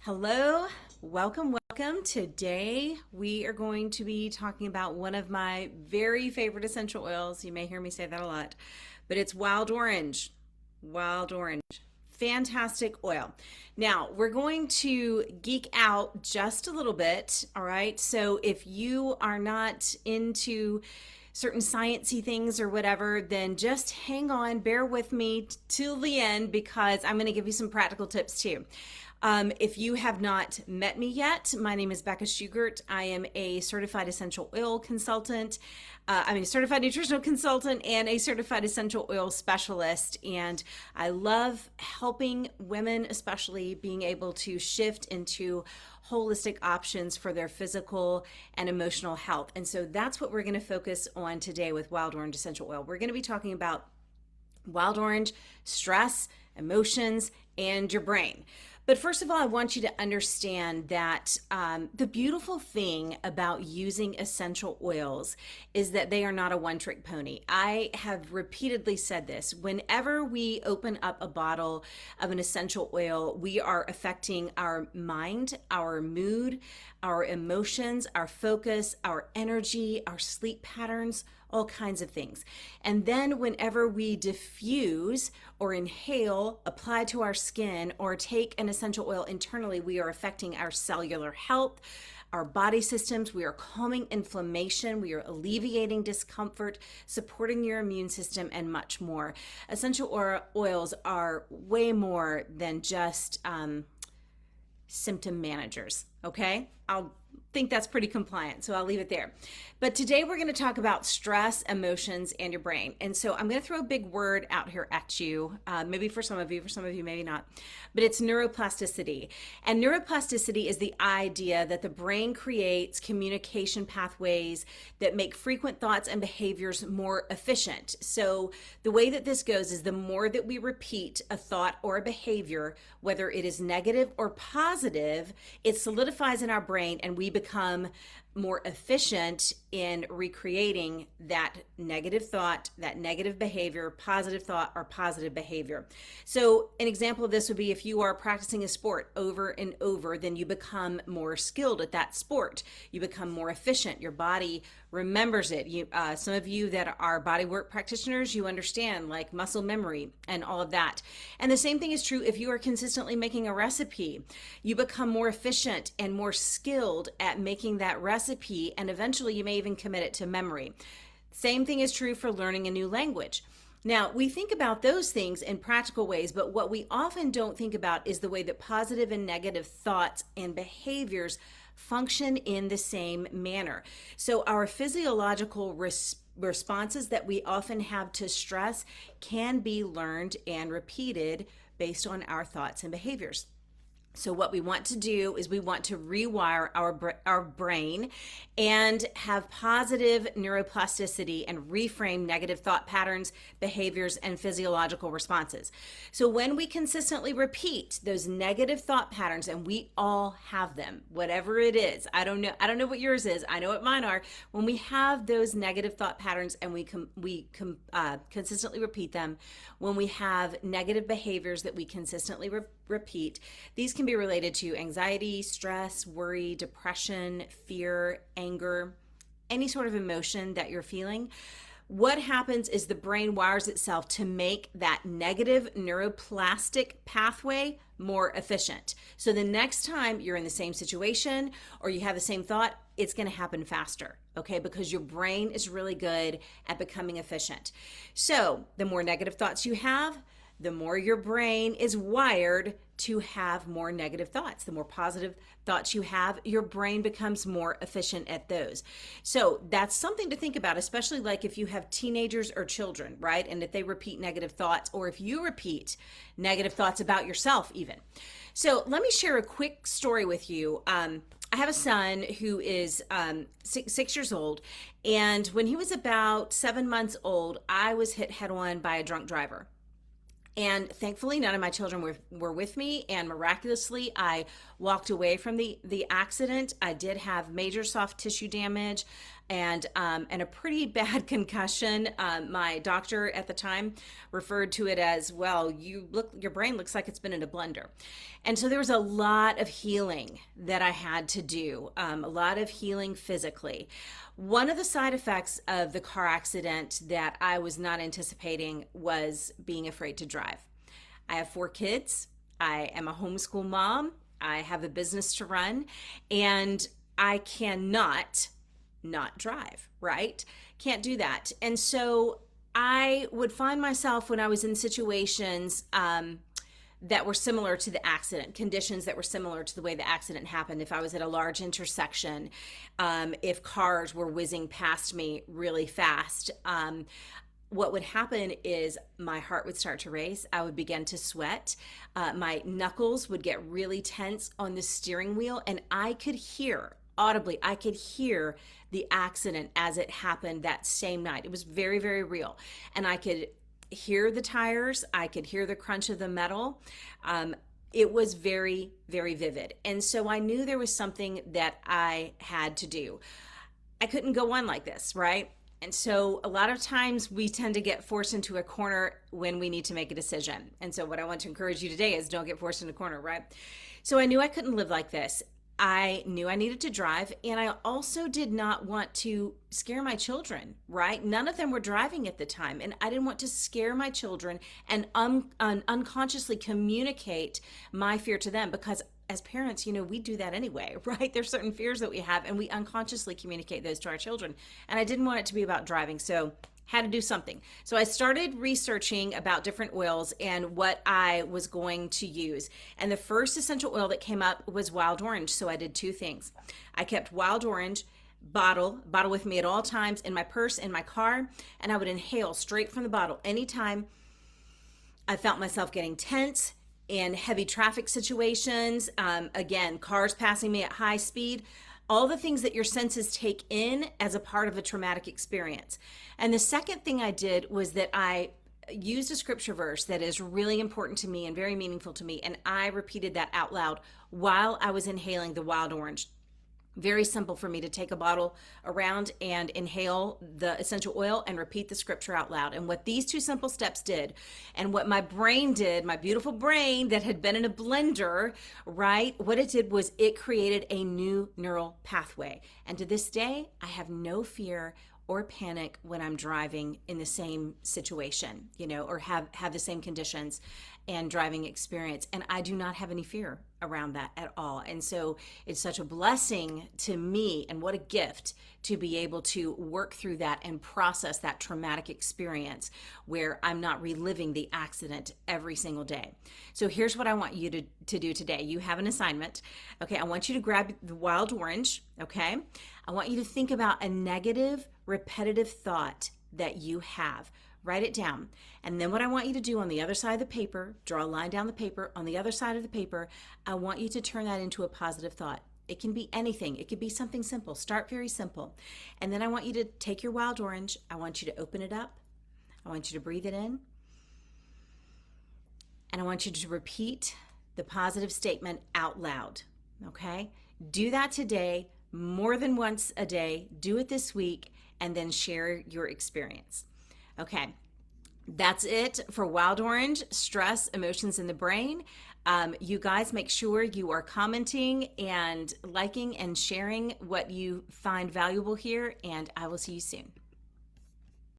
Hello, welcome. Today we are going to be talking about one of my very favorite essential oils. You may hear me say that a lot, but it's wild orange. Wild orange. Fantastic oil. Now, we're going to geek out just a little bit, all right? So if you are not into certain sciencey things or whatever, then just hang on, bear with me till the end because I'm going to give you some practical tips too. If you have not met me yet, my name is Becca Schugert. I am a certified essential oil consultant. I'm a certified nutritional consultant and a certified essential oil specialist. And I love helping women, especially being able to shift into holistic options for their physical and emotional health. And so that's what we're going to focus on today with Wild Orange Essential Oil. We're going to be talking about wild orange, stress, emotions, and your brain. But first of all, I want you to understand that the beautiful thing about using essential oils is that they are not a one-trick pony. I have repeatedly said this. Whenever we open up a bottle of an essential oil, we are affecting our mind, our mood, our emotions, our focus, our energy, our sleep patterns, all kinds of things. And then whenever we diffuse or inhale, apply to our skin, or take an essential oil internally, we are affecting our cellular health, our body systems. We are calming inflammation. We are alleviating discomfort, supporting your immune system, and much more. Essential oils are way more than just symptom managers, okay? I'll think that's pretty compliant, so I'll leave it there. But today we're going to talk about stress, emotions, and your brain. And so I'm going to throw a big word out here at you, maybe for some of you, maybe not, but it's neuroplasticity. And neuroplasticity is the idea that the brain creates communication pathways that make frequent thoughts and behaviors more efficient. So the way that this goes is the more that we repeat a thought or a behavior, whether it is negative or positive, it solidifies in our brain and we become more efficient in recreating that negative thought, that negative behavior, positive thought, or positive behavior. So an example of this would be if you are practicing a sport over and over, then you become more skilled at that sport. You become more efficient. Your body remembers it. Some of you that are body work practitioners, you understand like muscle memory and all of that. And the same thing is true if you are consistently making a recipe. You become more efficient and more skilled at making that recipe, and eventually you may even commit it to memory. Same thing is true for learning a new language. Now, we think about those things in practical ways, but what we often don't think about is the way that positive and negative thoughts and behaviors function in the same manner. So our physiological responses that we often have to stress can be learned and repeated based on our thoughts and behaviors. So what we want to do is we want to rewire our brain and have positive neuroplasticity and reframe negative thought patterns, behaviors, and physiological responses. So when we consistently repeat those negative thought patterns, and we all have them, whatever it is, I don't know what yours is, I know what mine are. When we have those negative thought patterns and we consistently repeat them, when we have negative behaviors that we consistently repeat, these can be related to anxiety, stress, worry, depression, fear, anger, any sort of emotion that you're feeling. What happens is the brain wires itself to make that negative neuroplastic pathway more efficient. So the next time you're in the same situation or you have the same thought, it's going to happen faster, okay? Because your brain is really good at becoming efficient. So the more negative thoughts you have, the more your brain is wired to have more negative thoughts. The more positive thoughts you have, your brain becomes more efficient at those. So that's something to think about, especially like if you have teenagers or children, right? And if they repeat negative thoughts, or if you repeat negative thoughts about yourself even. So let me share a quick story with you. I have a son who is 6 years old, and when he was about 7 months old, I was hit head on by a drunk driver. And thankfully, none of my children were with me, and miraculously, I walked away from the accident. I did have major soft tissue damage. and a pretty bad concussion. My doctor at the time referred to it as, well, your brain looks like it's been in a blender. And so there was a lot of healing that I had to do, a lot of healing physically. One of the side effects of the car accident that I was not anticipating was being afraid to drive. I have 4 kids. I am a homeschool mom. I have a business to run, and I cannot not drive, right? Can't do that. And so I would find myself when I was in situations that were similar to the accident, conditions that were similar to the way the accident happened. If I was at a large intersection, if cars were whizzing past me really fast, what would happen is my heart would start to race. I would begin to sweat. My knuckles would get really tense on the steering wheel, and I could hear audibly, I could hear the accident as it happened that same night. It was very, very real. And I could hear the tires. I could hear the crunch of the metal. It was very, very vivid. And so I knew there was something that I had to do. I couldn't go on like this, right? And so a lot of times we tend to get forced into a corner when we need to make a decision. And so what I want to encourage you today is don't get forced into a corner, right? So I knew I couldn't live like this. I knew I needed to drive, and I also did not want to scare my children, right? None of them were driving at the time, and I didn't want to scare my children and unconsciously communicate my fear to them, because as parents, we do that anyway, right? There's certain fears that we have, and we unconsciously communicate those to our children, and I didn't want it to be about driving, so had to do something. So I started researching about different oils and what I was going to use. And the first essential oil that came up was wild orange. So I did 2 things. I kept wild orange bottle with me at all times in my purse, in my car, and I would inhale straight from the bottle anytime I felt myself getting tense in heavy traffic situations. Again, cars passing me at high speed. All the things that your senses take in as a part of a traumatic experience. And the second thing I did was that I used a scripture verse that is really important to me and very meaningful to me, and I repeated that out loud while I was inhaling the wild orange. Very simple for me to take a bottle around and inhale the essential oil and repeat the scripture out loud. And what these 2 simple steps did, and what my brain did, my beautiful brain that had been in a blender, right? What it did was it created a new neural pathway. And to this day, I have no fear or panic when I'm driving in the same situation, or have the same conditions and driving experience. And I do not have any fear around that at all. And so it's such a blessing to me, and what a gift to be able to work through that and process that traumatic experience where I'm not reliving the accident every single day. So here's what I want you to do today. You have an assignment. Okay, I want you to grab the wild orange, okay? I want you to think about a negative, repetitive thought that you have. Write it down. And then what I want you to do on the other side of the paper, draw a line down the paper. On the other side of the paper, I want you to turn that into a positive thought. It can be anything. It could be something simple. Start very simple. And then I want you to take your wild orange. I want you to open it up. I want you to breathe it in. And I want you to repeat the positive statement out loud. Okay? Do that today, more than once a day. Do it this week, and then share your experience. Okay, that's it for wild orange, stress, emotions in the brain. You guys make sure you are commenting and liking and sharing what you find valuable here, and I will see you soon.